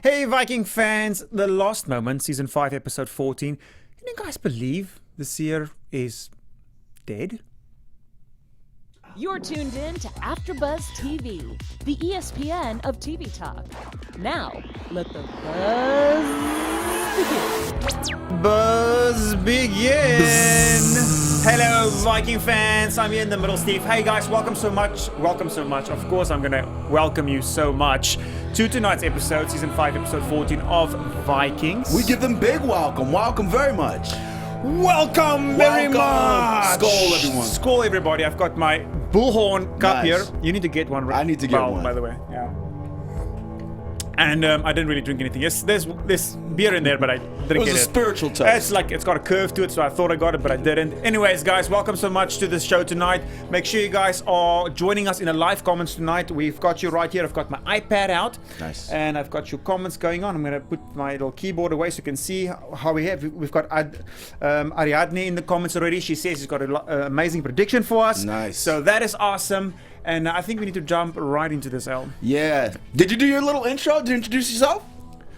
Hey, Viking fans! The Lost Moment, Season 5, Episode 14. Can you guys believe the seer is dead? You're tuned in to AfterBuzz TV, the ESPN of TV talk. Now, let the buzz begin. Buzz begin! Hello, Viking fans. I'm here in the middle, Steve. Hey, guys, welcome so much. Welcome so much. Of course, I'm going to welcome you so much to tonight's episode, Season 5, Episode 14 of Vikings. We give them big welcome. Welcome very much. Welcome very much. Skål, everyone. Skål, everybody. I've got my bullhorn cup here. You need to get one. I need to get one. By the way. Yeah. And I didn't really drink anything. Yes, there's beer in there, but I didn't get it. It was a spiritual touch. It's got a curve to it, so I thought I got it, but I didn't. Anyways, guys, welcome so much to the show tonight. Make sure you guys are joining us in the live comments tonight. We've got you right here. I've got my iPad out. Nice. And I've got your comments going on. I'm going to put my little keyboard away so you can see how we have. We've got Ariadne in the comments already. She says she's got an amazing prediction for us. Nice. So that is awesome. And I think we need to jump right into this, El. Yeah. Did you do your little intro? Did you introduce yourself?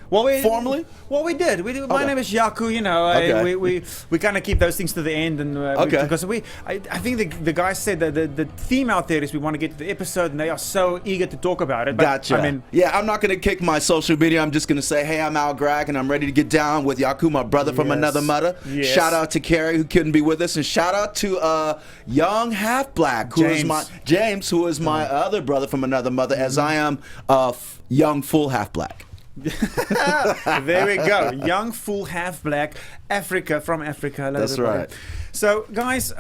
Formally? Well, we did. My name is Yaku. You know, Okay. we kind of keep those things to the end, and because I think the guys said that the theme out there is we want to get to the episode, and they are so eager to talk about it. But, Gotcha. I mean, yeah, I'm not going to kick my social media. I'm just going to say, hey, I'm Al Grag, and I'm ready to get down with Yaku, my brother from another mother. Yes. Shout out to Carrie, who couldn't be with us, and shout out to young half-black, who is James, who is my other brother from another mother, as I am young full half-black. There we go. Young, full, half black, from Africa. Hello, That's everybody. right. So, guys,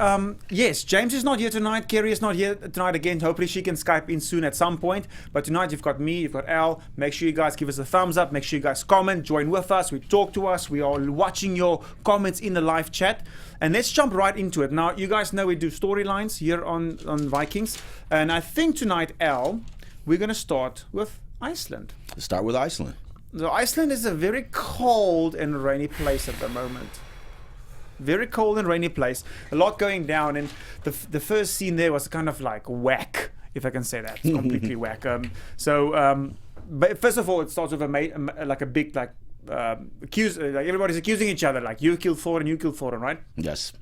yes, James is not here tonight. Kerry is not here tonight again. Hopefully, she can Skype in soon at some point. But tonight, you've got me, you've got Al. Make sure you guys give us a thumbs up. Make sure you guys comment, join with us. We talk to us. We are watching your comments in the live chat. And let's jump right into it. Now, you guys know we do storylines here on Vikings. And I think tonight, Al, we're going to start with Iceland. Let's start with Iceland. So Iceland is a very cold and rainy place at the moment. Very cold and rainy place. A lot going down, and the first scene there was kind of like whack, if I can say that. It's completely whack. But first of all, it starts with a big everybody's accusing each other, like you killed Thorin, you killed Thorin, right? Yes.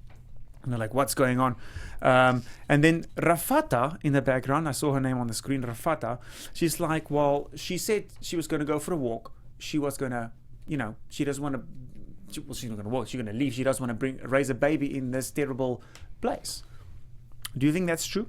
And they're like, what's going on? And then Rafata in the background, I saw her name on the screen, Rafata. She's like, well, she said she was going to go for a walk. She was going to, she doesn't want to, she's not going to walk. She's going to leave. She doesn't want to raise a baby in this terrible place. Do you think that's true?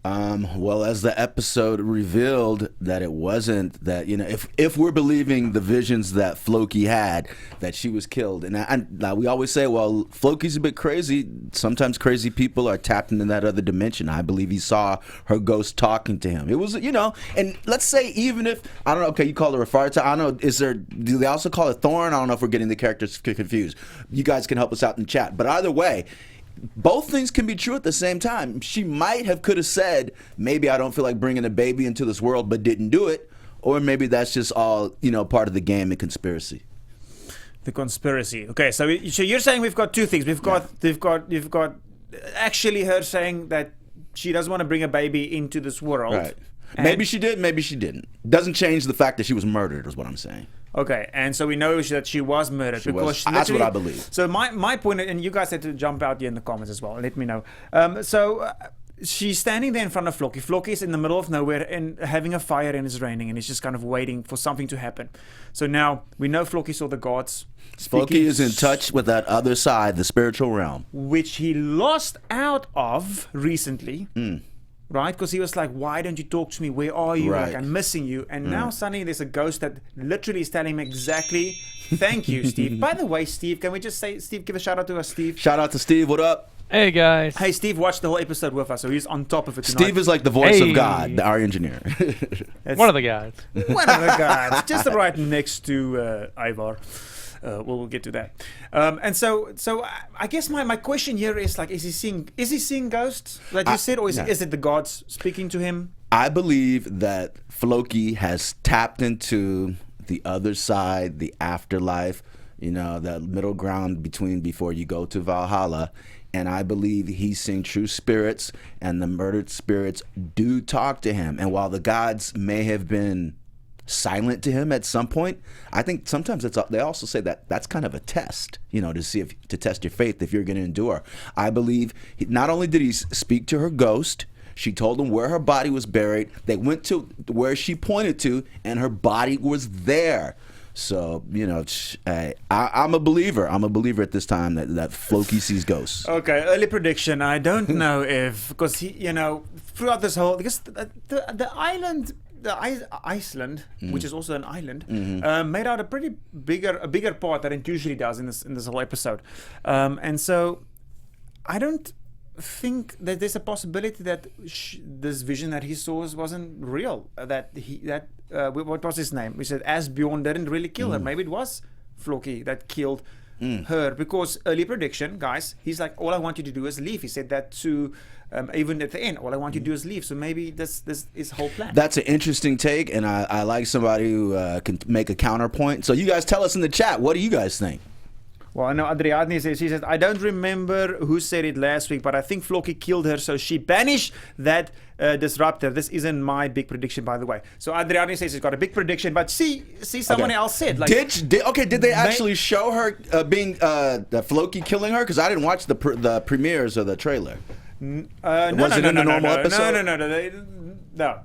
Well, as the episode revealed, that it wasn't that, if we're believing the visions that Floki had, that she was killed. And we always say, well, Floki's a bit crazy. Sometimes crazy people are tapped into that other dimension. I believe he saw her ghost talking to him. It was, and let's say even if, I don't know, okay, you call her Rafata. I don't know, do they also call it Thorin? I don't know if we're getting the characters confused. You guys can help us out in chat. But either way, both things can be true at the same time. She could have said, maybe I don't feel like bringing a baby into this world, but didn't do it. Or maybe that's just all, part of the game and conspiracy. The conspiracy. Okay, so you're saying we've got two things. You've got actually her saying that she doesn't want to bring a baby into this world. Right. Maybe she did, maybe she didn't. Doesn't change the fact that she was murdered, is what I'm saying. Okay, and so we know that she was murdered. That's what I believe. So my point, and you guys had to jump out here in the comments as well and let me know. She's standing there in front of Floki. Floki is in the middle of nowhere and having a fire, and it's raining, and he's just kind of waiting for something to happen. So now we know Floki saw the gods. Floki is in touch with that other side, the spiritual realm, which he lost out of recently. Right? Because he was like, why don't you talk to me? Where are you? Right. Like, I'm missing you. And now suddenly there's a ghost that literally is telling him exactly, thank you, Steve. By the way, Steve, can we just say, Steve, give a shout out to us, Steve? Shout out to Steve. What up? Hey, guys. Hey, Steve watched the whole episode with us, so he's on top of it tonight. Steve is like the voice of God, our engineer. One of the guys. One of the guys. Just right next to Ivar. We'll get to that. And so I guess my question here is like, is he seeing ghosts like you said, or is it the gods speaking to him? I believe that Floki has tapped into the other side, the afterlife, that middle ground before you go to Valhalla. And I believe he's seeing true spirits, and the murdered spirits do talk to him. And while the gods may have been silent to him at some point. I think sometimes they also say that that's kind of a test, to test your faith if you're going to endure. I believe not only did he speak to her ghost, she told him where her body was buried. They went to where she pointed to, and her body was there. So, I'm a believer. I'm a believer at this time that Floki sees ghosts. Okay, early prediction. I don't know if, because throughout this whole, because the island, Iceland, which is also an island, made out a bigger part than it usually does in this whole episode, and so I don't think that there's a possibility that this vision that he saw wasn't real. What was his name? We said Asbjorn didn't really kill her. Maybe it was Floki that killed her, because early prediction, guys, he's like, all I want you to do is leave. He said that to even at the end, all I want you to do is leave. So maybe this is his whole plan. That's an interesting take, and I like somebody who can make a counterpoint. So you guys tell us in the chat, what do you guys think? Well, I know Adriani says, I don't remember who said it last week, but I think Floki killed her, so she banished that disruptor. This isn't my big prediction, by the way. So Adriani says he's got a big prediction, but see, someone else said. Like, did they actually show her being Floki killing her? Because I didn't watch the premieres of the trailer. Was it in the normal episode? No,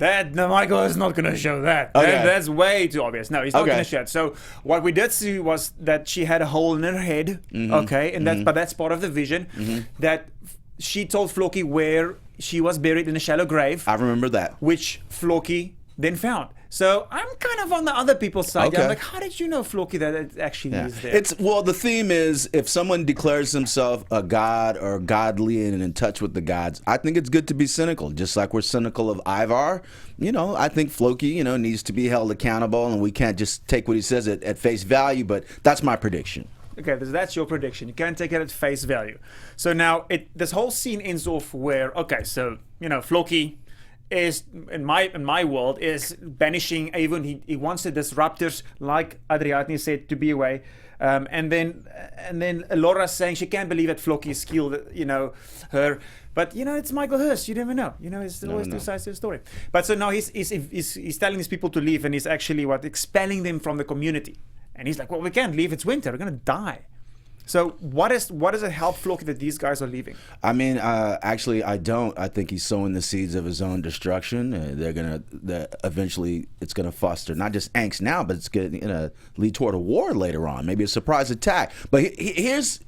Michael is not going to show that. Okay. That's way too obvious. No, he's not going to show it. So what we did see was that she had a hole in her head. Okay, and but that's part of the vision. That she told Floki where she was buried in a shallow grave. I remember that. Which Floki then found. So I'm kind of on the other people's side. Okay. I'm like, how did you know, Floki, that it actually is there? The theme is, if someone declares himself a god or godly and in touch with the gods, I think it's good to be cynical. Just like we're cynical of Ivar, I think Floki, needs to be held accountable, and we can't just take what he says at face value. But that's my prediction. Okay, that's your prediction. You can't take it at face value. So now this whole scene ends off where, so Floki is in my world is banishing Avon. He wants the disruptors, like Adriani said, to be away. And then Laura's saying she can't believe that Floki's killed her. But it's Michael Hurst. You never know. It's always two sides to the story. But so now he's telling these people to leave, and he's actually expelling them from the community. And he's like, well, we can't leave. It's winter. We're gonna die. So what does it help Floki that these guys are leaving? I mean, actually, I don't. I think he's sowing the seeds of his own destruction. Eventually it's gonna foster not just angst now, but it's gonna lead toward a war later on, maybe a surprise attack. But here's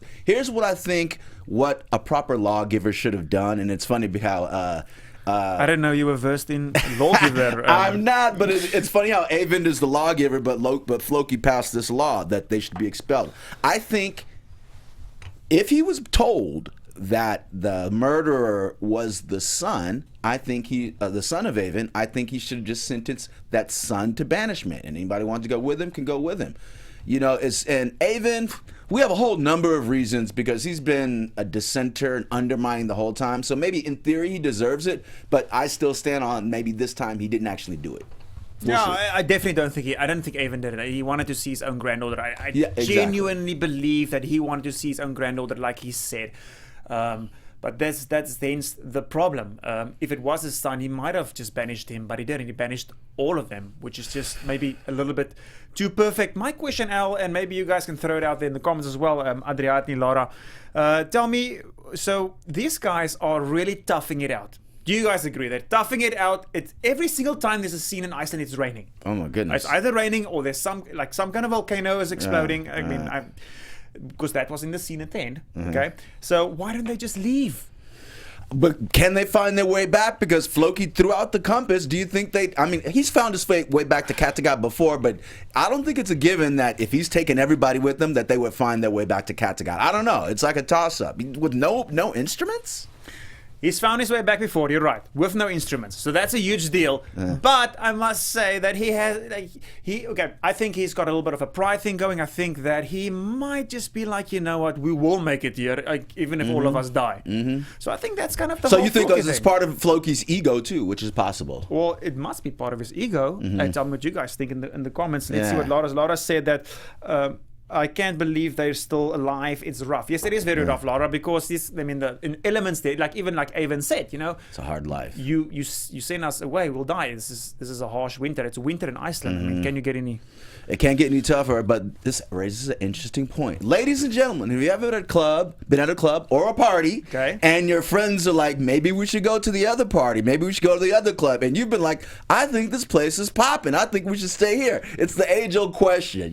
what I think what a proper lawgiver should have done, and it's funny how. I didn't know you were versed in lawgiver. I'm not, but it's funny how Avon is the lawgiver, but Floki passed this law that they should be expelled. I think if he was told that the murderer was the son, I think the son of Avon, I think he should have just sentenced that son to banishment, and anybody who wants to go with him can go with him. And Avon, we have a whole number of reasons, because he's been a dissenter and undermining the whole time. So maybe in theory he deserves it, but I still stand on maybe this time he didn't actually do it. I definitely don't think I don't think Avon did it. He wanted to see his own granddaughter. I genuinely believe that he wanted to see his own granddaughter, like he said. But that's then the problem. If it was his son, he might have just banished him, but he didn't. He banished all of them, which is just maybe a little bit too perfect. My question, Al, and maybe you guys can throw it out there in the comments as well, Adriani, Laura, tell me, so these guys are really toughing it out. Do you guys agree? They're toughing it out. It's every single time there's a scene in Iceland, it's raining. Oh my goodness! It's either raining or there's some kind of volcano is exploding. Because that was in the scene at the end. Okay, so why don't they just leave? But can they find their way back? Because Floki threw out the compass. Do you think he's found his way back to Kattegat before, but I don't think it's a given that if he's taken everybody with him that they would find their way back to Kattegat. I don't know. It's like a toss-up. With no instruments? He's found his way back before, you're right, with no instruments. So that's a huge deal. But I must say that I think he's got a little bit of a pride thing going. I think that he might just be like, you know what, we will make it here, even if all of us die. So I think that's kind of the whole So you think Floki it's thing. Part of Floki's ego too, which is possible? Well, it must be part of his ego. And tell me what you guys think in the comments. Let's see what Laura said, that I can't believe they're still alive. It's rough. Yes, it is very rough, Laura, because the elements there, like Avon said, it's a hard life. You send us away, we'll die. This is a harsh winter. It's winter in Iceland. I mean, can you get any? It can't get any tougher, but this raises an interesting point. Ladies and gentlemen, have you ever been at a club or a party, and your friends are like, maybe we should go to the other party, maybe we should go to the other club, and you've been like, I think this place is popping, I think we should stay here. It's the age-old question,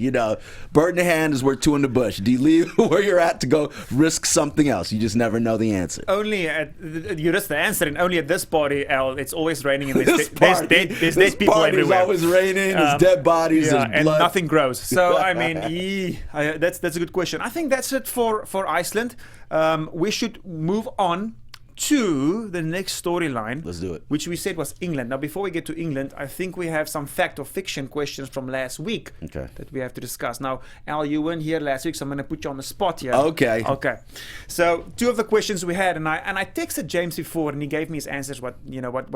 bird in the hand is worth two in the bush. Do you leave where you're at to go risk something else? You just never know the answer. You risk the answer, and only at this party, Al, it's always raining, and there's dead people everywhere. It's always raining, there's dead bodies, there's blood. Nothing grows. So I mean, that's a good question. I think that's it for Iceland. We should move on to the next storyline. Let's do it. Which we said was England. Now, before we get to England, I think we have some fact or fiction questions from last week that we have to discuss. Now, Al, you weren't here last week, so I'm going to put you on the spot here. Okay. So, two of the questions we had, and I texted James before, and he gave me his answers. What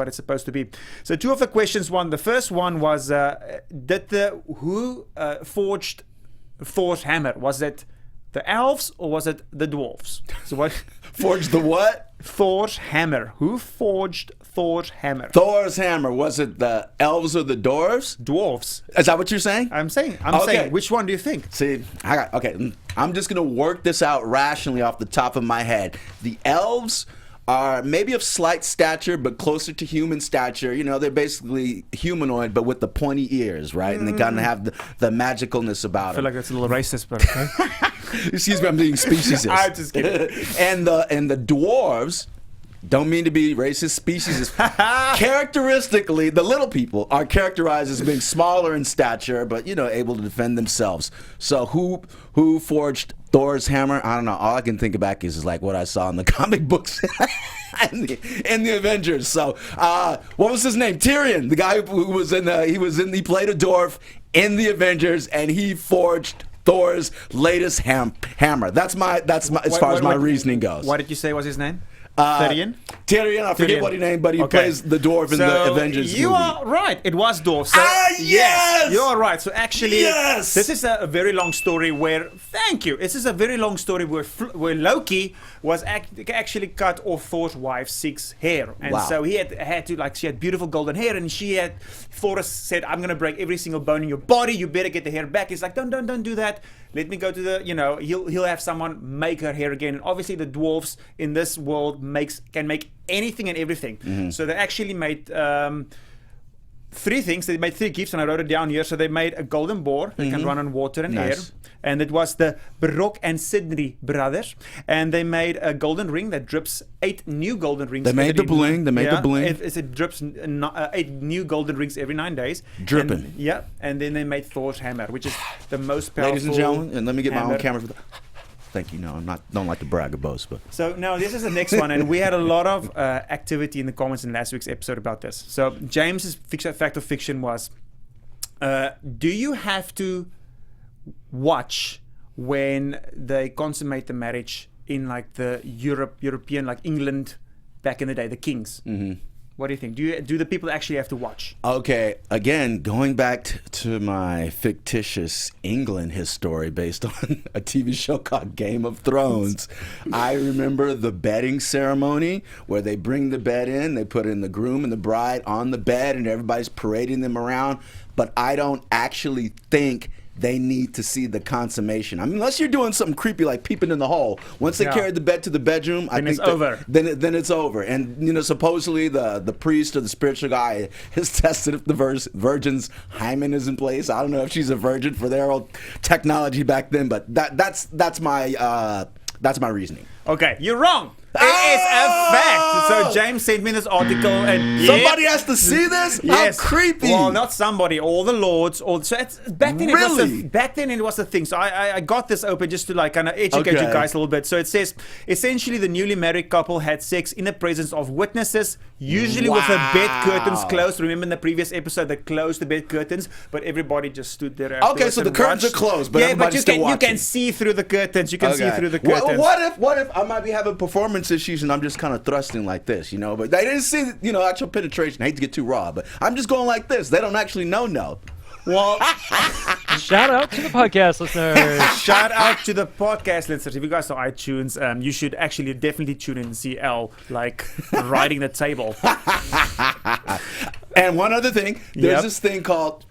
it's supposed to be. So, two of the questions. The first one was, who forged Thor's hammer? Was it the elves or was it the dwarves? So what? Forged the what? Thor's hammer. Who forged Thor's hammer? Thor's hammer. Was it the elves or the dwarves? Dwarves. Is that what you're saying? I'm saying. Which one do you think? See, I'm just gonna work this out rationally off the top of my head. The elves are maybe of slight stature, but closer to human stature. They're basically humanoid, but with the pointy ears, right? And they kind of have the magicalness about them. I feel like that's a little racist, but okay. Excuse me, I'm being speciesist. I'm just kidding. And the dwarves, don't mean to be racist, speciesist. Characteristically, the little people are characterized as being smaller in stature, but able to defend themselves. So who forged Thor's hammer? I don't know. All I can think back is like what I saw in the comic books and the Avengers. So what was his name? Tyrion, the guy who was he played a dwarf in the Avengers, and he forged Thor's latest hammer. That's my as far as my reasoning goes. What did you say was his name? Tyrion? Tyrion, I forget what he named, but he plays the dwarf in the Avengers movie. You are right. It was dwarf. So, yes! You are right. So actually, this is a very long story where, this is a very long story where Loki was actually cut off Thor's wife's 6 hair. And so he had to, she had beautiful golden hair, and Thor said, I'm going to break every single bone in your body. You better get the hair back. He's like, don't do that. Let me go to the, he'll have someone make her hair again. And obviously the dwarves in this world can make anything and everything. Mm-hmm. So they actually made 3 things. They made 3 gifts, and I wrote it down here. So they made a golden boar that can run on water and air. And it was the Brock and Sidney brothers. And they made a golden ring that drips 8 new golden rings. They made the bling. The bling. It drips 8 new golden rings every 9 days. Dripping. And then they made Thor's hammer, which is the most powerful. Ladies and gentlemen, and let me get my own camera for that. Thank you. No, don't like to brag or boast, but so now this is the next one, and we had a lot of activity in the comments in last week's episode about this. So James's fact or fiction was: do you have to watch when they consummate the marriage in the European, like England back in the day, the kings? Mm-hmm. What do you think? Do the people actually have to watch? Okay, again, going back to my fictitious England history based on a TV show called Game of Thrones, I remember the bedding ceremony where they bring the bed in, they put in the groom and the bride on the bed, and everybody's parading them around. But I don't actually think they need to see the consummation. I mean, unless you're doing something creepy like peeping in the hole. Once they carried the bed to the bedroom, I think it's over. Then it's over. And supposedly the priest or the spiritual guy has tested if the virgin's hymen is in place. I don't know if she's a virgin for their old technology back then, but that's my reasoning. Okay, you're wrong. It is a fact. So James sent me this article, and somebody has to see this. Yes. How creepy! Well, not somebody. All the lords. Back then it was a thing. So I got this open just to kind of educate you guys a little bit. So it says essentially the newly married couple had sex in the presence of witnesses, usually with the bed curtains closed. Remember in the previous episode they closed the bed curtains, but everybody just stood there. Okay, so the curtains are closed, but everybody's still watching. You can see through the curtains. You can see through the curtains. What if I might be having performance issues and I'm just kind of thrusting like this, but they didn't see, actual penetration. I hate to get too raw, but I'm just going like this. They don't actually know. Well, Shout out to the podcast listeners. Shout out to the podcast listeners. If you guys are iTunes, you should actually definitely tune in and see Elle like riding the table. And one other thing, there's Yep. this thing called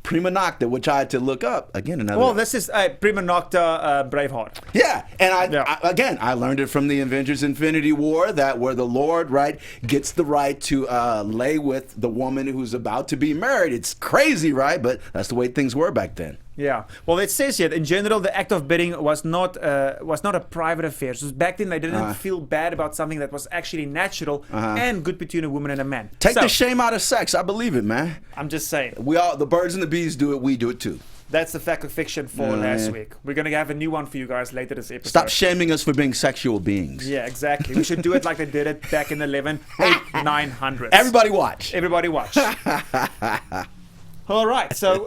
Prima Nocta, which I had to look up. Again, another. Well, this is Prima Nocta Braveheart. Yeah, and Yeah. I learned it from the Avengers Infinity War, that where the Lord, right, gets the right to lay with the woman who's about to be married. It's crazy, right? But that's the way things were back then. Yeah. Well, it says here, in general, the act of bidding was not a private affair. So back then, they didn't feel bad about something that was actually natural and good between a woman and a man. Take So, the shame out of sex. I believe it, man. I'm just saying. The birds and the bees do it. We do it too. That's the fact of fiction for last week. We're going to have a new one for you guys later this episode. Stop shaming us for being sexual beings. Yeah, exactly. We should do it like they did it back in the 900s. Everybody watch. Everybody watch. All right. So,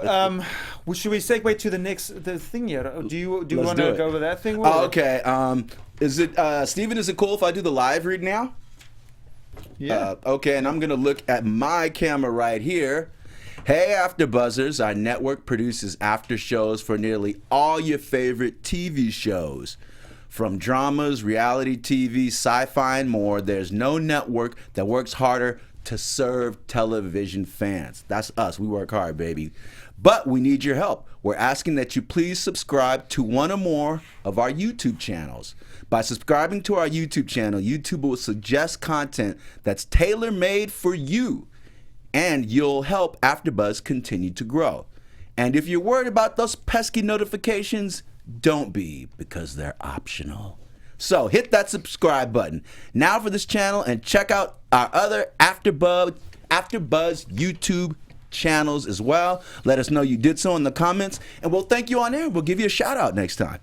should we segue to the thing here? Do you Let's want do to it. go over that thing? Oh, okay. Is it Steven, is it cool if I do the live read now? Yeah. Okay, and I'm going to look at my camera right here. Hey, AfterBuzzers, our network produces after shows for nearly all your favorite TV shows. From dramas, reality TV, sci-fi, and more, there's no network that works harder to serve television fans. That's us. We work hard, baby. But we need your help. We're asking that you please subscribe to one or more of our YouTube channels. By subscribing to our YouTube channel, YouTube will suggest content that's tailor-made for you, and you'll help AfterBuzz continue to grow. And if you're worried about those pesky notifications, don't be, because they're optional. So hit that subscribe button now for this channel, and check out our other AfterBuzz YouTube channels as well. Let us know you did so in the comments, and we'll thank you on air. We'll give you a shout out next time.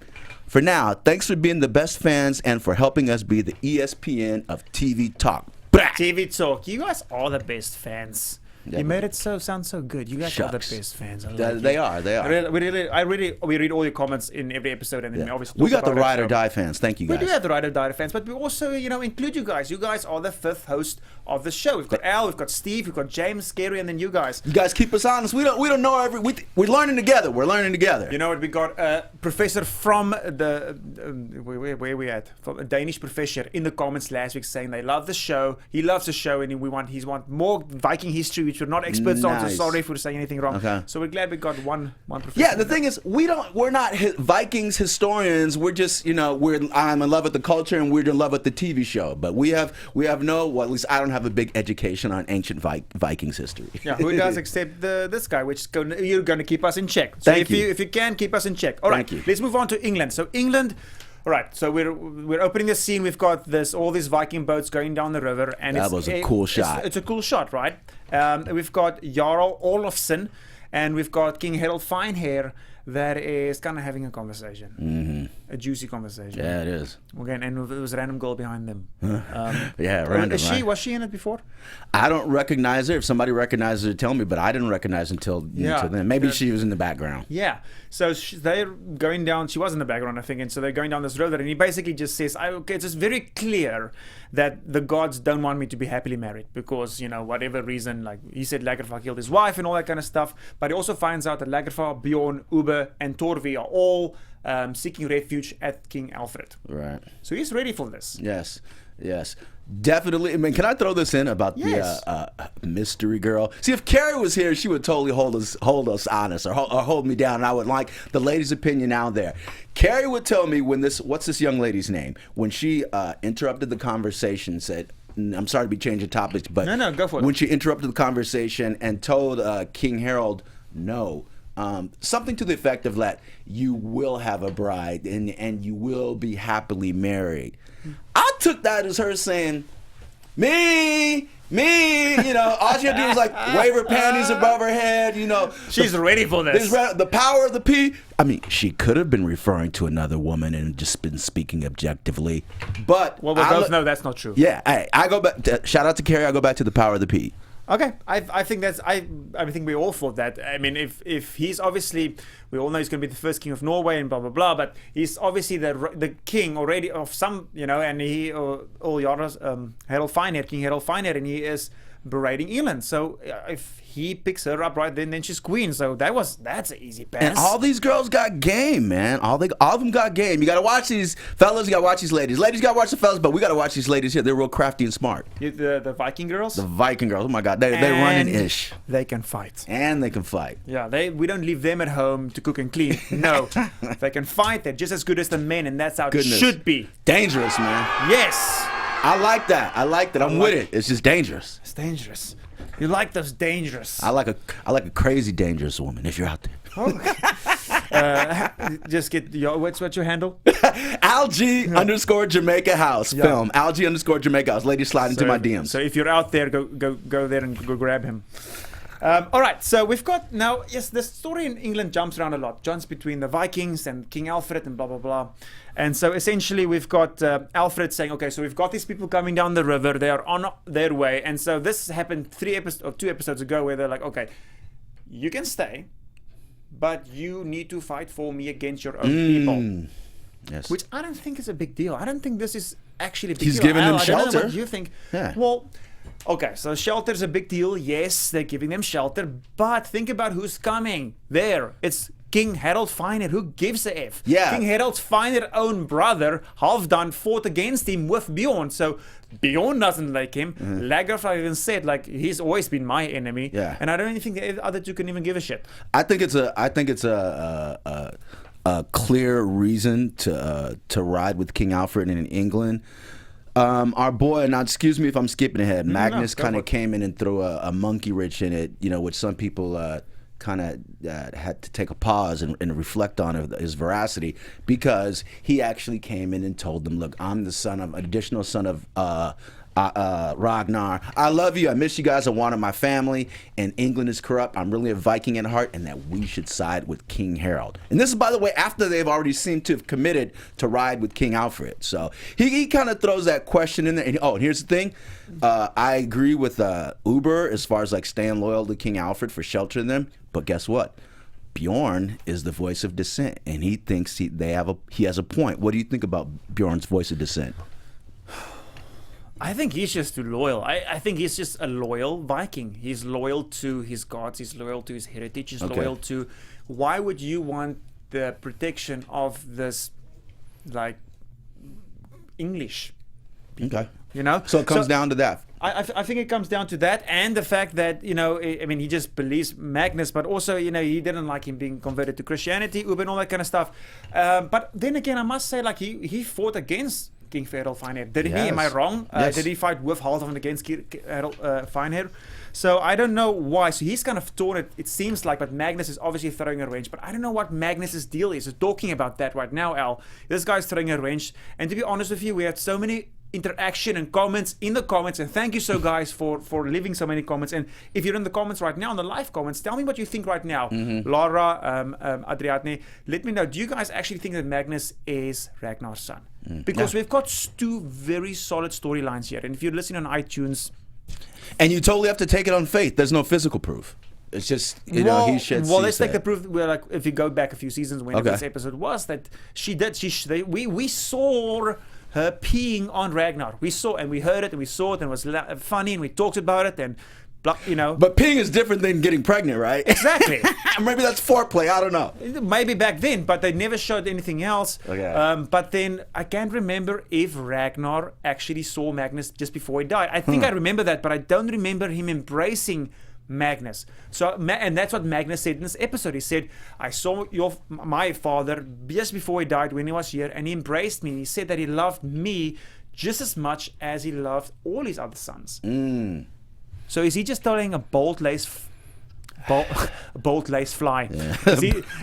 For now, thanks for being the best fans and for helping us be the ESPN of TV talk. TV talk. You guys are the best fans. Yeah. You made it sound so good. You guys are the Shucks. best fans. I love They you. are. We read all your comments in every episode, and then we obviously We talk got the about it, ride or so- die fans. Thank you We guys. do have the Ride or Die fans, but we also, include you guys. You guys are the fifth host of the show. We've got Al, we've got Steve, we've got James, Scary, and then you guys. You guys keep us honest. We don't know we're learning together. We're learning together. You know what? We got a professor from the where we at? From a Danish professor in the comments last week saying they love the show. He loves the show, and he want more Viking history, which we're not experts on. So Nice. sorry if we're saying anything wrong. Okay. So we're glad we got one professor. Yeah, the thing is, we're not Vikings historians. We're just, I'm in love with the culture and we're in love with the TV show. But we have at least I don't have a big education on ancient Vikings history. Yeah, who does except this guy, which you're going to keep us in check. So Thank you. if you can, keep us in check. All right, Thank you. let's move on to England. So England, all right, so we're opening the scene. We've got all these Viking boats going down the river, and That was a cool shot. It's a cool shot, right? We've got Jarl Olofsson, and we've got King Harold Finehair that is kind of having a conversation, a juicy conversation. Yeah, it is. Again, and it was a random girl behind them. Yeah, random. Right? Was she in it before? I don't recognize her. If somebody recognizes her, tell me. But I didn't recognize her until then. Maybe she was in the background. Yeah. So they're going down. She was in the background, I think. And so they're going down this river. And he basically just says, it's just very clear that the gods don't want me to be happily married because, whatever reason, like he said, Lagerfar killed his wife and all that kind of stuff. But he also finds out that Lagerfar, Bjorn, Ube, and Torvi are all seeking refuge at King Alfred. Right. So he's ready for this. Yes. Definitely. I mean, can I throw this in about Yes. the mystery girl? See, if Carrie was here, she would totally hold us honest or hold me down. And I would like the lady's opinion out there. Carrie would tell me what's this young lady's name? When she interrupted the conversation, said, I'm sorry to be changing topics, but No, go for it. when she interrupted the conversation and told King Harold, no, something to the effect of that you will have a bride and you will be happily married. I took that as her saying, me, all she had to do was like wave her panties above her head, She's ready for this. The power of the P. I mean, she could have been referring to another woman and just been speaking objectively, but Well, we both know that's not true. Yeah, I go back. Shout out to Carrie. I go back to the power of the P. Okay, I think I think we all thought that. I mean, if he's obviously, we all know he's going to be the first king of Norway and blah blah blah, but he's obviously the king already of some, and he all Jarl's Harold Finehead, King Harold Finehead, and he is berating England. So if he picks her up right then she's queen. So that's an easy pass. And all these girls got game, man. All of them got game. You got to watch these fellas. You got to watch these ladies. Ladies got to watch the fellas, but we got to watch these ladies here. They're real crafty and smart. The Viking girls. The Viking girls. Oh my God, they running ish. They can fight. And they can fight. Yeah, we don't leave them at home to cook and clean. No, they can fight. They're just as good as the men, and that's how it should be. Dangerous, man. Yes. I like that. I'm with it. It's just dangerous. It's dangerous. You like those dangerous. I like a crazy dangerous woman. If you're out there. Just get what's your handle? Algie_ Jamaica House film. Algie_ Jamaica House. Ladies slide into my DMs. So if you're out there, go there and go grab him. All right, so we've got now. Yes, the story in England jumps around a lot. Jumps between the Vikings and King Alfred and blah blah blah. And so essentially, we've got Alfred saying, "Okay, so we've got these people coming down the river. They are on their way." And so this happened 2 episodes ago, where they're like, "Okay, you can stay, but you need to fight for me against your own people." Yes. Which I don't think is a big deal. I don't think this is actually a big deal. He's giving them I don't know shelter. what you think? Yeah. Well. Okay, so shelter's a big deal. Yes, they're giving them shelter, but think about who's coming there. It's King Harold Finehead. Who gives a F? Yeah. King Harold Finehead's own brother, Halfdan, fought against him with Bjorn. So Bjorn doesn't like him. Lagerfeld even said, like, he's always been my enemy. Yeah. And I don't even think the other two can even give a shit. I think it's a clear reason to ride with King Alfred in England. Our boy, now excuse me if I'm skipping ahead, Magnus kind of came in and threw a monkey wrench in it, which some people kind of had to take a pause and reflect on his veracity, because he actually came in and told them, look, I'm the additional son of Ragnar. I love you. I miss you guys. I wanted my family. And England is corrupt. I'm really a Viking at heart, and that we should side with King Harold. And this is, by the way, after they've already seemed to have committed to ride with King Alfred. So he kind of throws that question in there. And here's the thing. I agree with Uber as far as like staying loyal to King Alfred for sheltering them. But guess what? Bjorn is the voice of dissent, and he thinks he has a point. What do you think about Bjorn's voice of dissent? I think he's just too loyal. I think he's just a loyal Viking. He's loyal to his gods. He's loyal to his heritage. He's loyal to... Why would you want the protection of this, like, English people? Okay. You know? So it comes down to that. I think it comes down to that, and the fact that, I mean, he just believes Magnus, but also, he didn't like him being converted to Christianity, Uber and all that kind of stuff. But then again, I must say, like, he fought against King Harold Finehead. Did he? Am I wrong? Yes. Did he fight with Halfdan against Harold Finehead? So I don't know why. So he's kind of torn it seems like, but Magnus is obviously throwing a wrench. But I don't know what Magnus's deal is. So talking about that right now, Al, this guy's throwing a wrench. And to be honest with you, we had so many interaction and comments in the comments, and thank you so guys for leaving so many comments. And if you're in the comments right now, in the live comments, tell me what you think right now. Laura, Adriatne, let me know, do you guys actually think that Magnus is Ragnar's son? Because we've got two very solid storylines here, and if you're listening on iTunes, and you totally have to take it on faith. There's no physical proof. It's just, he shed seeds. Well, let's take the proof. Where, like, if you go back a few seasons when this episode was, that we saw her peeing on Ragnar. We saw and we heard it and we saw it and it was funny and we talked about it and But peeing is different than getting pregnant, right? Exactly. Maybe that's foreplay. I don't know. Maybe back then, but they never showed anything else. Okay. But then I can't remember if Ragnar actually saw Magnus just before he died. I think I remember that, but I don't remember him embracing Magnus. So, and that's what Magnus said in this episode. He said, I saw my father just before he died when he was here, and he embraced me. He said that he loved me just as much as he loved all his other sons. So is he just telling a bold-faced lie? Yeah.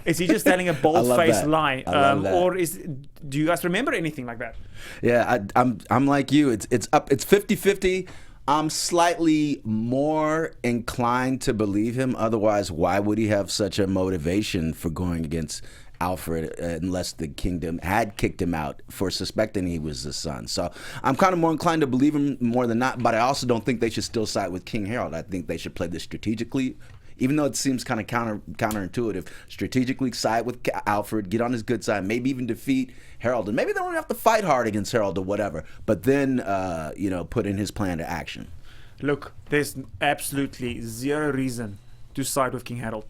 Is he just telling a bold-faced lie? Or do you guys remember anything like that? Yeah, I'm like you. It's 50-50. I'm slightly more inclined to believe him. Otherwise, why would he have such a motivation for going against Alfred unless the kingdom had kicked him out for suspecting he was the son? So I'm kind of more inclined to believe him more than not, but I also don't think they should still side with King Harold. I think they should play this strategically, even though it seems kind of counterintuitive. Strategically side with Alfred, get on his good side, maybe even defeat Harold, and maybe they don't have to fight hard against Harold or whatever, but then put in his plan to action. look, there's absolutely zero reason to side with King Harold.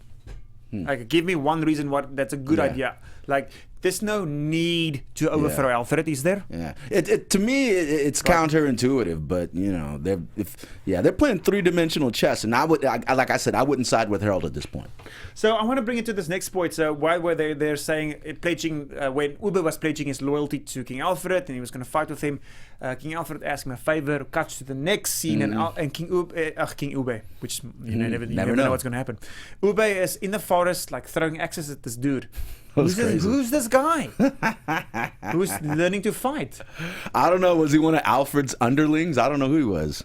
Like, give me one reason that's a good idea. Like, there's no need to overthrow Alfred, is there? Yeah, to me, it's counterintuitive, but you know, they're playing three-dimensional chess, and like I said, I wouldn't side with Harold at this point. So I want to bring it to this next point. So why were they're saying pledging when Ube was pledging his loyalty to King Alfred and he was going to fight with him? King Alfred asked him a favor. Cuts to the next scene, and King Ube, which you never know what's going to happen. Ube is in the forest, like throwing axes at this dude. Who's this guy? Who's learning to fight? I don't know. Was he one of Alfred's underlings? I don't know who he was.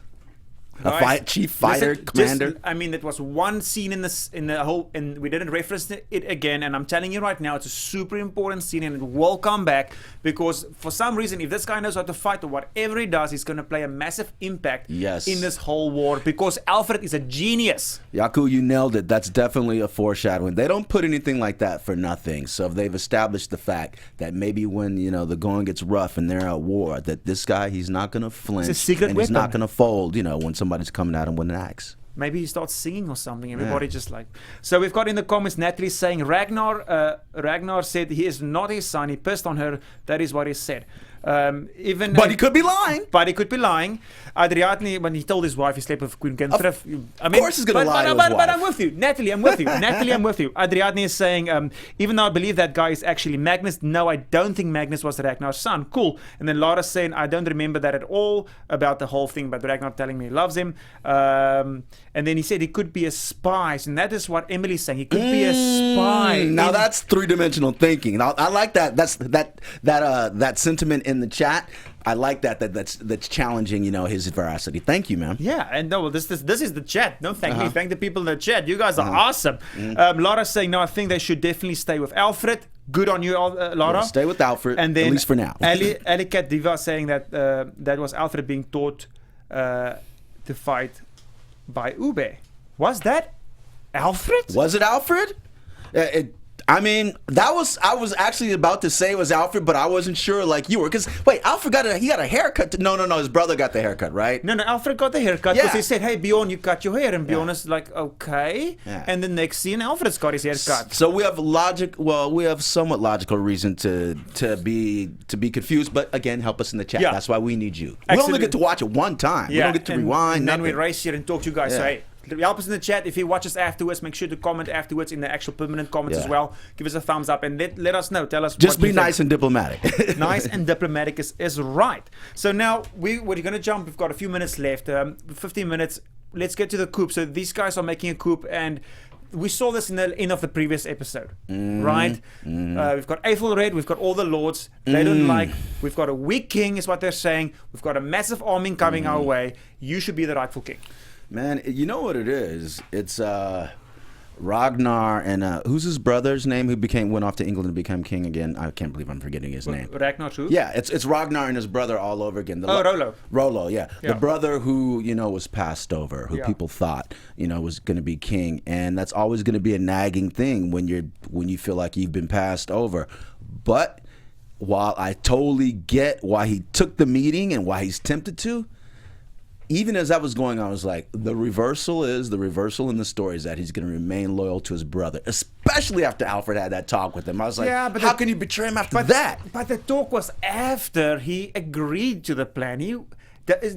Chief fighter, commander. I mean, it was one scene in the whole, and we didn't reference it again. And I'm telling you right now, it's a super important scene, and it will come back because for some reason, if this guy knows how to fight or whatever he does, he's going to play a massive impact in this whole war. Because Alfred is a genius. Yaku, you nailed it. That's definitely a foreshadowing. They don't put anything like that for nothing. So if they've established the fact that maybe when the going gets rough and they're at war, that this guy he's not going to flinch, it's a secret and weapon. He's not going to fold. When somebody's coming at him with an axe. Maybe he starts singing or something. Everybody just like... So we've got in the comments Natalie saying Ragnar said he is not his son. He pissed on her. That is what he said. But he could be lying. But he could be lying. Adriatni, when he told his wife he slept with Queen Guinevere. Of course he's going to lie to his wife. But I'm with you. Natalie, I'm with you. Natalie, I'm with you. Adriatni is saying, even though I believe that guy is actually Magnus, no, I don't think Magnus was Ragnar's son. Cool. And then Laura's saying, I don't remember that at all about the whole thing, but Ragnar telling me he loves him. And then he said he could be a spy. And that is what Emily's saying. He could be a spy. Now that's three-dimensional thinking. Now, I like that. That's that sentiment in the chat. I like that's challenging, his veracity. Thank you, man. Yeah, and no, this is the chat. Don't thank me. Thank the people in the chat. You guys are awesome. Laura's saying, no, I think they should definitely stay with Alfred. Good on you, Laura. Yeah, stay with Alfred, and then, at least for now. Ali Cat Diva saying that that was Alfred being taught to fight by Ube. Was that Alfred? Was it Alfred? I was actually about to say it was Alfred, but I wasn't sure like you were. Because, wait, Alfred got a haircut. No, his brother got the haircut, right? No, Alfred got the haircut because he said, hey, Bjorn, you cut your hair. And Bjorn is like, okay. Yeah. And the next scene, Alfred's got his haircut. So we have somewhat logical reason to be confused. But again, help us in the chat. Yeah. That's why we need you. We only get to watch it one time. Yeah. We don't get to rewind. And then we race here and talk to you guys. Yeah. So, hey, help us in the chat. If you watch us afterwards, make sure to comment afterwards in the actual permanent comments as well. Give us a thumbs up and let us know. Tell us. Just be nice and diplomatic. Nice and diplomatic is right. So now we're going to jump. We've got a few minutes left. 15 minutes. Let's get to the coup. So these guys are making a coup, and we saw this in the end of the previous episode, right? We've got Aethelred. We've got all the lords. They don't like. We've got a weak king, is what they're saying. We've got a massive army coming our way. You should be the rightful king. Man, you know what it is? It's Ragnar and who's his brother's name who went off to England and became king again? I can't believe I'm forgetting his name. Ragnar too? Yeah, it's Ragnar and his brother all over again. Rollo. Rollo, yeah. The brother who, was passed over, who people thought, was going to be king. And that's always going to be a nagging thing when you feel like you've been passed over. But while I totally get why he took the meeting and why he's tempted to, even as that was going on, I was like, the reversal in the story is that he's going to remain loyal to his brother, especially after Alfred had that talk with him. I was like, how can you betray him after that? But the talk was after he agreed to the plan.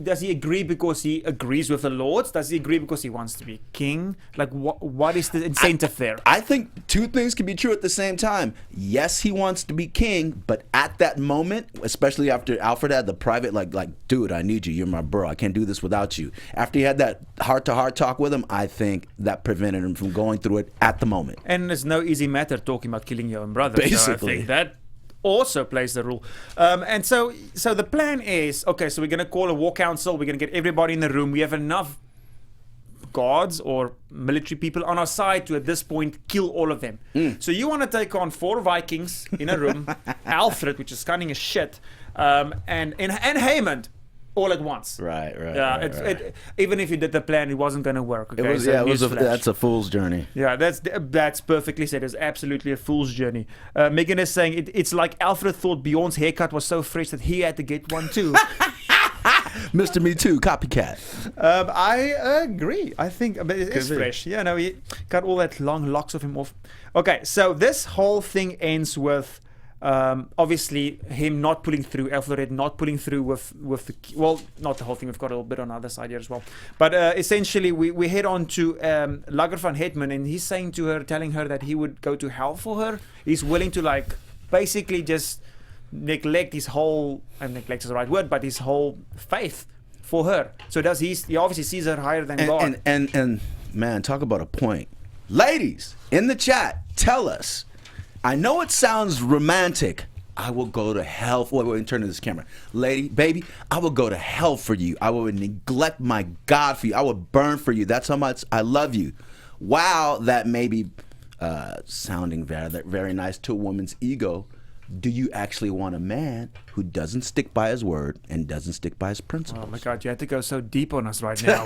Does he agree because he agrees with the lords? Does he agree because he wants to be king? Like, what is the incentive there? I think two things can be true at the same time. Yes, he wants to be king, but at that moment, especially after Alfred had the private, like, dude, I need you. You're my bro. I can't do this without you. After he had that heart-to-heart talk with him, I think that prevented him from going through it at the moment. And it's no easy matter talking about killing your own brother. Basically. So I think that also plays the rule. And so the plan is, okay, so we're going to call a war council. We're going to get everybody in the room. We have enough guards or military people on our side to, at this point, kill all of them. So you want to take on 4 Vikings in a room, Alfred, which is cunning as shit, and Haemond, all at once. Right. Even if you did the plan, it wasn't going to work. Okay? That's a fool's journey. Yeah, that's perfectly said. It's absolutely a fool's journey. Megan is saying it's like Alfred thought Bjorn's haircut was so fresh that he had to get one too. Mr. Me Too, copycat. I agree. I think but it is fresh. Yeah, no, he got all that long locks of him off. Okay, so this whole thing ends with obviously him not pulling through, Elfred not pulling through with the well, not the whole thing. We've got a little bit on the other side here as well. But essentially, we head on to Lager van Hetman, and he's saying to her, telling her that he would go to hell for her. He's willing to like basically just neglect his whole, and neglect is the right word, but his whole faith for her. So he obviously sees her higher than God. And man, talk about a point. Ladies, in the chat, tell us. I know it sounds romantic. I will go to hell for wait, turn to this camera. Lady, baby, I will go to hell for you. I will neglect my God for you. I will burn for you. That's how much I love you. Wow, that may be sounding very nice to a woman's ego. Do you actually want a man who doesn't stick by his word and doesn't stick by his principles? Oh my God, you had to go so deep on us right now.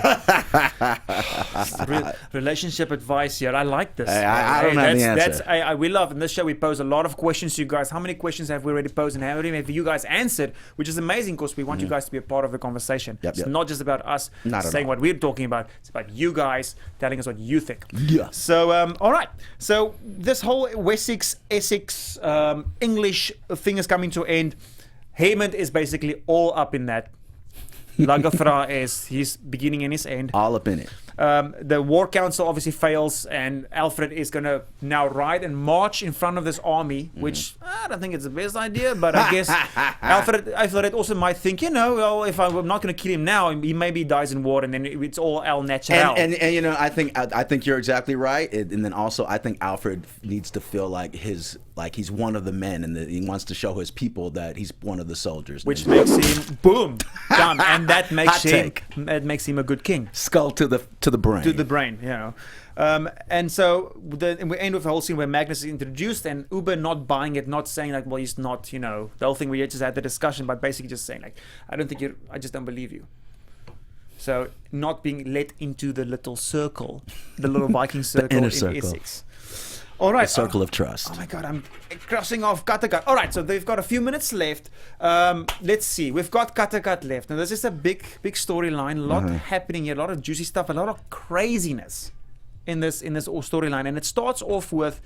Relationship advice here. I like this. I don't have the answer. We love in this show. We pose a lot of questions to you guys. How many questions have we already posed, and how many have you guys answered? Which is amazing because we want you guys to be a part of the conversation. Yep. It's not just about us saying all. what we're talking about. It's about you guys telling us what you think. Yeah. So all right. So this whole Wessex, Essex, English thing is coming to an end. Haymond is basically all up in that. Lagerfra is his beginning and his end. All up in it. The war council obviously fails, and Alfred is going to now ride and march in front of this army, which I don't think it's the best idea, but I guess Alfred also might think, well, if I'm not going to kill him now, he maybe dies in war, and then it's all al natural. And I think you're exactly right. And then also, I think Alfred needs to feel like he's one of the men, and he wants to show his people that he's one of the soldiers. Which makes him boom, done, and that makes him a good king. Skull to the brain. To the brain, and so we end with the whole scene where Magnus is introduced, and Uber not buying it, not saying like, well, he's not, the whole thing where you just had the discussion, but basically just saying like, I just don't believe you. So not being let into the little circle, the little Viking circle inner in circle. Essex. All right, the circle of trust. Oh my God, I'm crossing off Kattegat. All right, so they've got a few minutes left. Let's see, we've got Kattegat left. Now this is a big storyline, a lot happening here, a lot of juicy stuff, a lot of craziness in this storyline, and it starts off with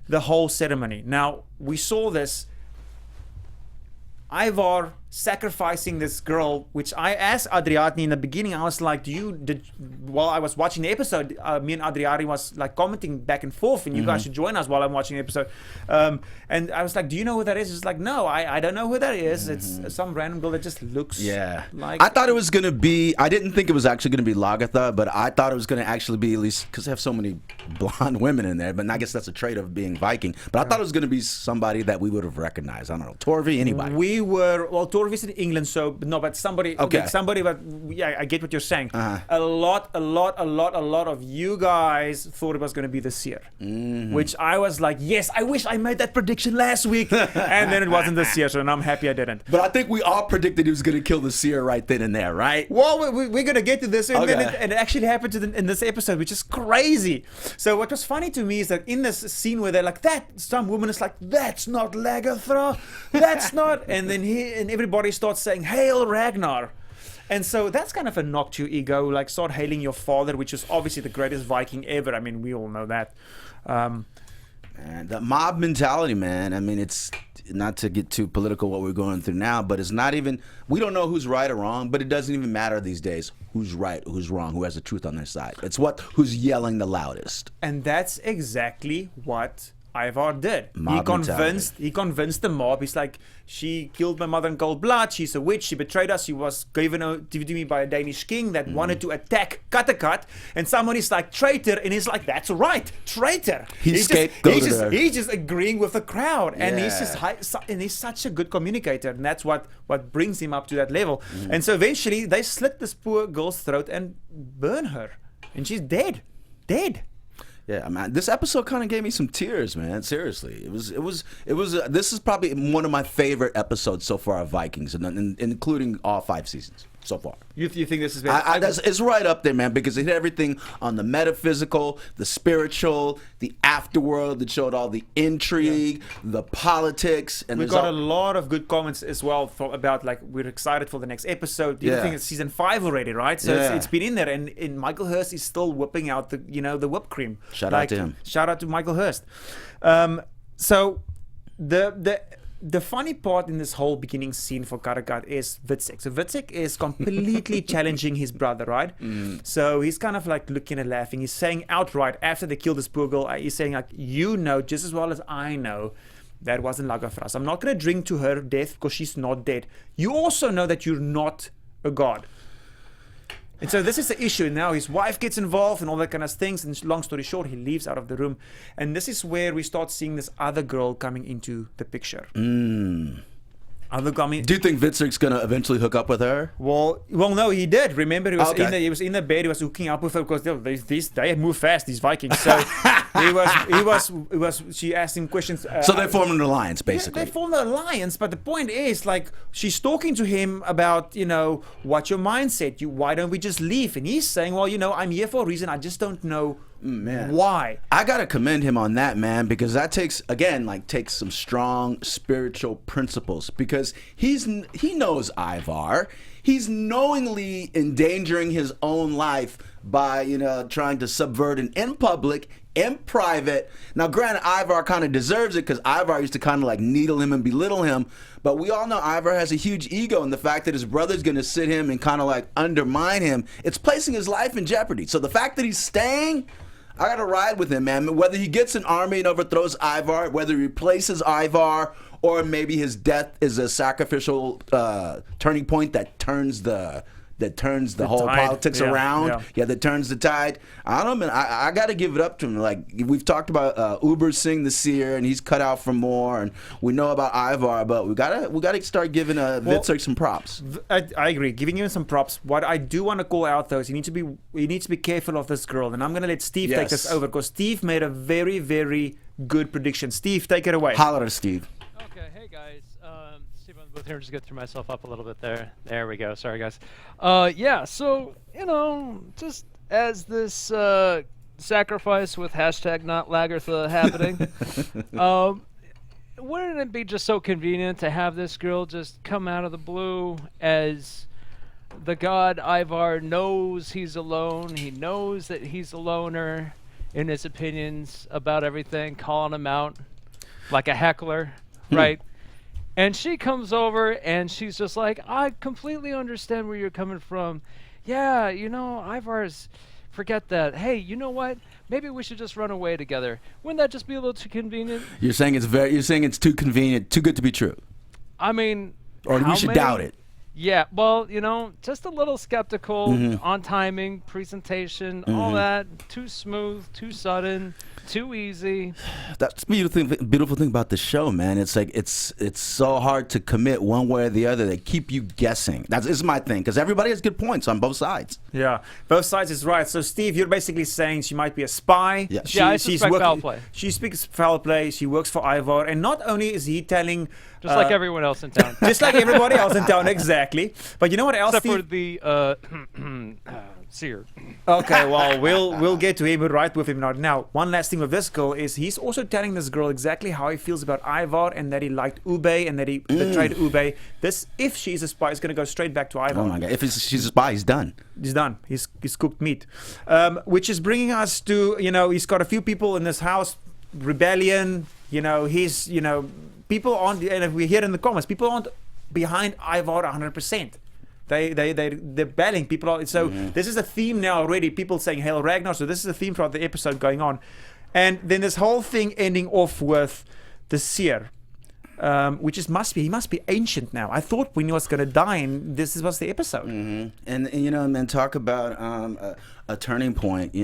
the whole ceremony. Now we saw this Ivar sacrificing this girl, which I asked Adriani in the beginning. I was like, while I was watching the episode, me and Adriani was like commenting back and forth, and you guys should join us while I'm watching the episode. And I was like, do you know who that is? It's like, no, I don't know who that is. It's some random girl that just looks like... I thought it was going to be... I didn't think it was actually going to be Lagertha, but I thought it was going to actually be, at least, because they have so many blonde women in there, but I guess that's a trait of being Viking. But I thought it was going to be somebody that we would have recognized. I don't know, Torvi, anybody. We were... Well, Torvi's in England, so... No, but somebody... Okay. Somebody, but... Yeah, I get what you're saying. A lot of you guys thought it was going to be the Seer. Which I was like, yes, I wish I made that prediction last week. And then it wasn't the Seer, so I'm happy I didn't. But I think we all predicted he was going to kill the Seer right then and there, right? Well, we're going to get to this, and then it actually happened in this episode, which is crazy. So what was funny to me is that in this scene where they're like, some woman is like, that's not Lagertha, that's not, and then everybody starts saying, Hail Ragnar. And so that's kind of a knock to your ego, like start hailing your father, which is obviously the greatest Viking ever. I mean, we all know that. Man, the mob mentality, man. I mean, it's not to get too political what we're going through now, but it's not even, we don't know who's right or wrong, but it doesn't even matter these days who's right, who's wrong, who has the truth on their side. It's who's yelling the loudest. And that's exactly what Ivar did. Mob He convinced the mob. He's like, she killed my mother in cold blood. She's a witch. She betrayed us. She was given to me by a Danish king that wanted to attack Kattegat. And someone is like, traitor. And he's like, that's right, traitor. He's just agreeing with the crowd. And he's such a good communicator. And that's what brings him up to that level. And so eventually they slit this poor girl's throat and burn her. And she's dead. Yeah, man. This episode kind of gave me some tears, man. Seriously, it was. This is probably one of my favorite episodes so far of Vikings, and including all 5 seasons. so far. You think this is better? It's right up there, man, because it hit everything on the metaphysical, the spiritual, the afterworld. It showed all the intrigue, the politics, and we got a lot of good comments as well about like we're excited for the next episode. You think it's season 5 already, right? So it's been in there, and Michael Hurst is still whipping out the whipped cream. Shout out to him. Shout out to Michael Hurst. So the funny part in this whole beginning scene for Kattegat is Witsek. So Witsek is completely challenging his brother, right? So he's kind of like looking and laughing. He's saying outright, after they killed this poor girl, he's saying like, you know just as well as I know that wasn't Laga for us. I'm not going to drink to her death because she's not dead. You also know that you're not a god. And so this is the issue. Now his wife gets involved and all that kind of things. And long story short, he leaves out of the room. And this is where we start seeing this other girl coming into the picture. Other coming. Do you think Witsek's gonna eventually hook up with her? Well, no, he did. Remember, he was in the bed. He was hooking up with her because they move fast. These Vikings. So She asked him questions. So they formed an alliance, basically. Yeah, they formed an alliance, but the point is, like, she's talking to him about, what's your mindset? Why don't we just leave? And he's saying, well, I'm here for a reason. I just don't know. Man, why? I gotta commend him on that, man, because that takes some strong spiritual principles, because he knows Ivar. He's knowingly endangering his own life by trying to subvert him in public, in private. Now, granted, Ivar kind of deserves it because Ivar used to kind of like needle him and belittle him. But we all know Ivar has a huge ego, and the fact that his brother's going to sit him and kind of like undermine him, it's placing his life in jeopardy. So the fact that he's staying, I got to ride with him, man. Whether he gets an army and overthrows Ivar, whether he replaces Ivar, or maybe his death is a sacrificial turning point that turns the whole tide. politics around. Yeah, that turns the tide. I don't know, man. I got to give it up to him. Like, we've talked about Uber Singh the Seer, and he's cut out for more, and we know about Ivar, but we gotta start giving Witsek some props. I agree, giving him some props. What I do want to call out though is he needs to be careful of this girl, and I'm gonna let Steve take this over because Steve made a very, very good prediction. Steve, take it away. Holler at Steve. Okay, hey guys. Steve on the booth here. Just get through myself up a little bit there. There we go. Sorry, guys. Yeah, so, just as this sacrifice with hashtag not Lagertha happening, wouldn't it be just so convenient to have this girl just come out of the blue as the god Ivar knows he's alone. He knows that he's a loner in his opinions about everything, calling him out like a heckler, right? And she comes over and she's just like, I completely understand where you're coming from. Yeah, Ivar's, forget that. Hey, you know what? Maybe we should just run away together. Wouldn't that just be a little too convenient? You're saying it's too convenient, too good to be true. I mean, or we should doubt it. Yeah, well, just a little skeptical on timing, presentation, all that. Too smooth, too sudden, too easy. That's the beautiful thing about the show, man. It's like it's so hard to commit one way or the other. They keep you guessing. That's my thing, because everybody has good points on both sides. Yeah, both sides is right. So, Steve, you're basically saying she might be a spy. Yeah, I suspect foul play. She speaks foul play. She works for Ivar, and not only is he telling, just like everyone else in town, just like everybody else in town, exactly. But you know what else? Except Steve? for the seer. Okay, well, we'll get to him, right with him now. Now, one last thing with this girl is he's also telling this girl exactly how he feels about Ivar and that he liked Ube and that he betrayed Ube. This, if she's a spy, is going to go straight back to Ivar. Oh my God! If she's a spy, he's done. He's done. He's cooked meat. Which is bringing us to, he's got a few people in this house, rebellion. He's, people aren't, and we hear in the comments, people aren't behind Ivar 100%. They're battling people. So this is a theme now already. People saying Hail Ragnar. So this is a theme throughout the episode going on, and then this whole thing ending off with the seer, which he must be ancient now. I thought we knew was going to die, and this was the episode. And talk about a turning point.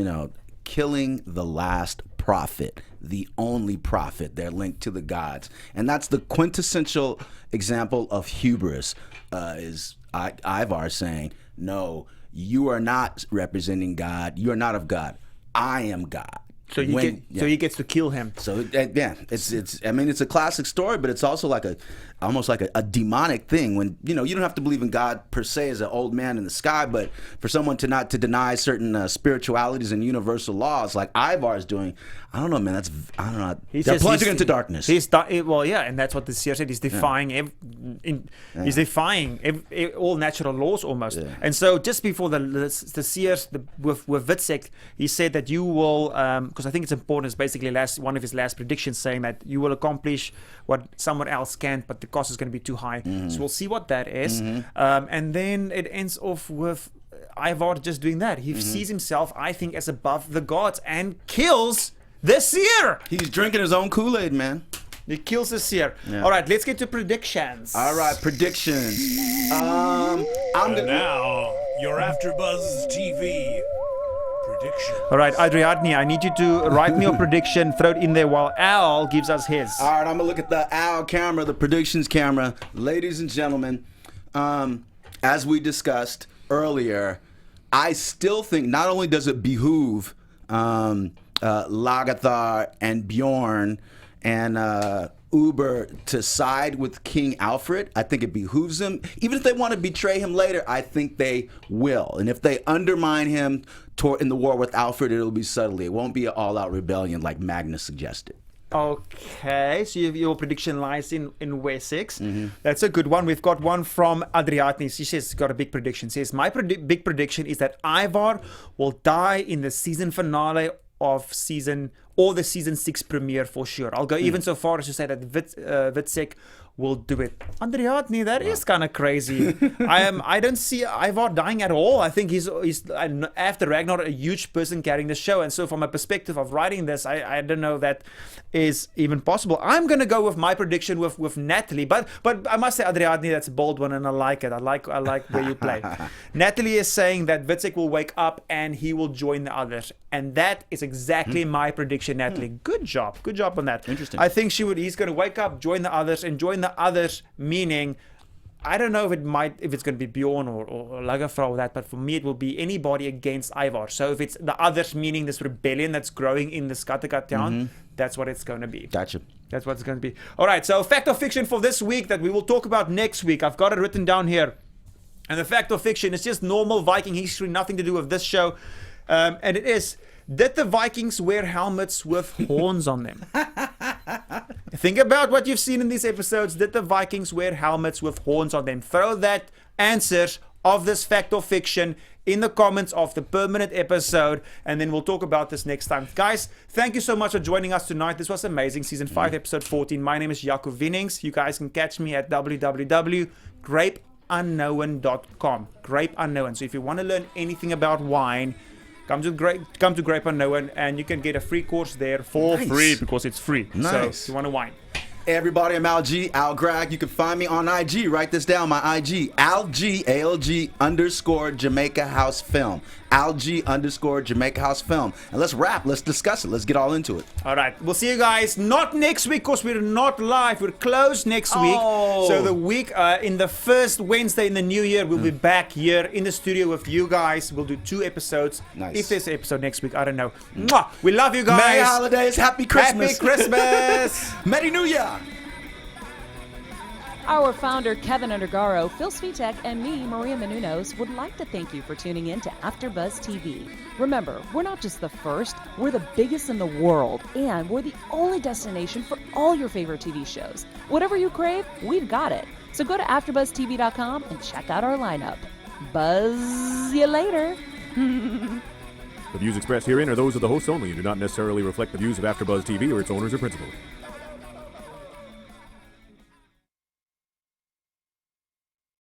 Killing the last prophet, the only prophet. They're linked to the gods, and that's the quintessential example of hubris. Is Ivar saying, no, you are not representing God. You are not of God. I am God. So he gets to kill him. So it's I mean, it's a classic story, but it's also like almost like a demonic thing when you don't have to believe in God per se as an old man in the sky, but for someone to not to deny certain spiritualities and universal laws like Ivar is doing, I don't know, man. I don't know. They're plunging into darkness. And that's what the seer said. He's defying he's defying all natural laws almost. Yeah. And so just before the seers with Witzek, he said that you will, because I think it's important. It's basically one of his last predictions, saying that you will accomplish what someone else can't, but the cost is going to be too high. So we'll see what that is. And then it ends off with Ivar just doing that. He sees himself, I think, as above the gods and kills the seer. He's drinking his own Kool-Aid, man. He kills the seer. Yeah. All right, let's get to predictions. All right, predictions. Now, your AfterBuzz TV prediction. All right, Adriadne, I need you to write me your prediction, throw it in there while Al gives us his. All right, I'm going to look at the Al camera, the predictions camera. Ladies and gentlemen, as we discussed earlier, I still think not only does it behoove Lagathar and Bjorn and Uber to side with King Alfred. I think it behooves them. Even if they want to betray him later, I think they will. And if they undermine him in the war with Alfred, it'll be subtly. It won't be an all-out rebellion like Magnus suggested. Okay, so your prediction lies in Wessex. That's a good one. We've got one from Adriadne. She says, got a big prediction. She says, my big prediction is that Ivar will die in the season finale of season 6 premiere for sure. I'll go even so far as to say that Witzek will do it. Andriatni, that is kind of crazy. I don't see Ivar dying at all. I think he's after Ragnar a huge person carrying the show, and so from a perspective of writing this, I don't know that is even possible. I'm gonna go with my prediction with Natalie, but I must say, Adriatni, that's a bold one, and I like it. I like where you play. Natalie is saying that Witzek will wake up and he will join the others, and that is exactly my prediction, Natalie. Good job on that. Interesting. I think he's going to wake up, join the others, and join the others meaning, I don't know if it's going to be Bjorn or Lagathar or that, but for me it will be anybody against Ivar. So if it's the others meaning this rebellion that's growing in this Kattegat town, that's what it's going to be. Gotcha. That's what it's going to be. All right, so fact or fiction for this week that we will talk about next week. I've got it written down here. And the fact or fiction is just normal Viking history, nothing to do with this show. And it is, did the Vikings wear helmets with horns on them? Think about what you've seen in these episodes. Did the Vikings wear helmets with horns on them? Throw that answers of this fact or fiction in the comments of the permanent episode, and then we'll talk about this next time. Guys, thank you so much for joining us tonight. This was amazing. Season 5, episode 14. My name is Jaco Winnings. You guys can catch me at www.grapeunknown.com. Grape Unknown. So if you want to learn anything about wine, come to Grape Unknown, and you can get a free course there for free because it's free. Nice. So if you want to wine. Hey everybody, I'm Al G, Al Grag. You can find me on IG. Write this down, my IG, ALG, ALG _ Jamaica House Film. ALG _ Jamaica House Film. And let's rap, let's discuss it, let's get all into it. All right, we'll see you guys not next week because we're not live. We're closed next week. So the week in the first Wednesday in the new year, we'll be back here in the studio with you guys. We'll do 2 episodes. Nice. If there's an episode next week, I don't know. Mwah! We love you guys. Merry holidays, happy Christmas. Happy Christmas. Merry New Year. Our founder, Keven Undergaro, Phil Svitek, and me, Maria Menounos, would like to thank you for tuning in to AfterBuzz TV. Remember, we're not just the first, we're the biggest in the world, and we're the only destination for all your favorite TV shows. Whatever you crave, we've got it. So go to AfterBuzzTV.com and check out our lineup. Buzz you later. The views expressed herein are those of the hosts only and do not necessarily reflect the views of AfterBuzz TV or its owners or principals.